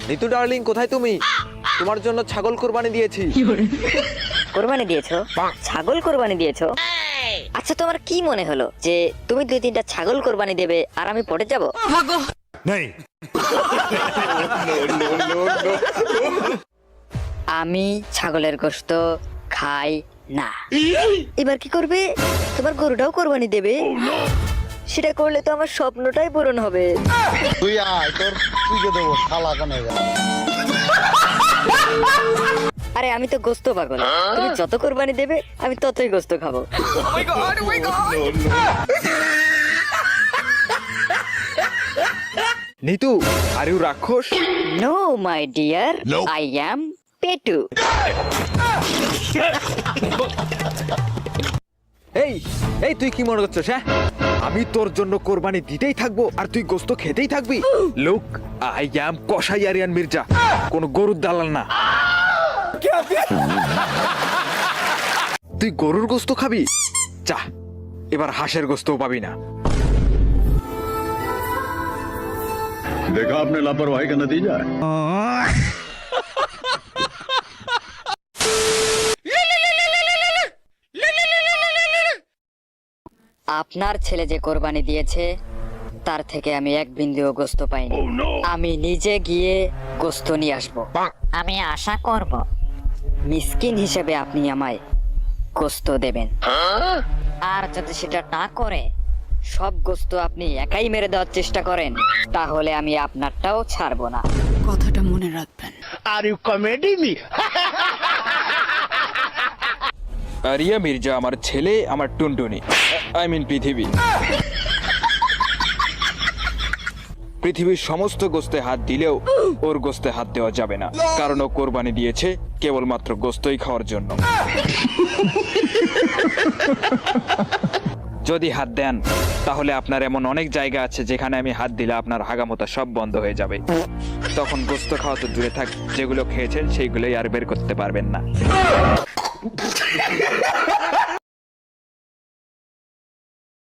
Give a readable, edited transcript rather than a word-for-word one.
Nitu darling, কোথায় তুমি? তোমার জন্য ছাগল কুরবানি দিয়েছি। কোরবানি দিয়েছো? ছাগল কোরবানি দিয়েছো? আচ্ছা, তোমার কি মনে হলো যে তুমি 2-3টা ছাগল কোরবানি দেবে আর আমি পড়ে যাব? আমি ছাগলের গোশত খাই না। এবার কি করবে? তোমার গরুটাও কোরবানি দেবে? সেটা করলে তো আমার স্বপ্নটাই পূরণ হবে। তুই আয়, তোর পুজো দেবো শালা কানে। আরে আমি তো গোস্ত পাগল, তুমি যত কোরবানি দেবে আমি ততই গোস্ত খাবো। নিতু, আর ইউ রাক্ষস? No my dear, I am পেটু। এই এই তুই কি মনে করছিস? হ্যাঁ, আমি তোর জন্য কোরবানি দিতেই থাকবো আর তুই গোস্ত খেতেই থাকবি? লুক, আই অ্যাম কসাই আরিয়ান মির্জা, কোন গরুর দালাল না। তুই গরুর গোস্ত খাবি? যা, এবার হাঁসের গোস্তও পাবি না। देखा आपने लापरवाही का नतीजा है। আপনার ছেলে যে কোরবানি দিয়েছে তার থেকে আমি এক বিন্দুও গোস্ত পাইনি। আমি নিজে গিয়ে গোস্ত নিয়ে আসবো। আমি আশা করব মিসকিন হিসেবে আপনি আমায় গোস্ত দেবেন, আর যদি সেটা না করে সব গোস্ত আপনি একাই মেরে দেওয়ার চেষ্টা করেন তাহলে আমি আপনারটাও ছাড়বো না। কথাটা মনে রাখবেন। আরিয়া মির্জা আমার ছেলে, আমার টুনটুনি, আই মিন পৃথিবী। পৃথিবীর সমস্ত গোস্তে হাত দিলেও ওর গোস্তে হাত দেওয়া যাবে না, কারণ ও কোরবানি দিয়েছে কেবলমাত্র গোস্তই খাওয়ার জন্য। যদি হাত দেন তাহলে আপনার এমন অনেক জায়গা আছে যেখানে আমি হাত দিলে আপনার হাগামোতা সব বন্ধ হয়ে যাবে। তখন গোস্ত খাওয়া তো দূরে থাক, যেগুলো খেয়েছেন সেইগুলোই আর বের করতে পারবেন না।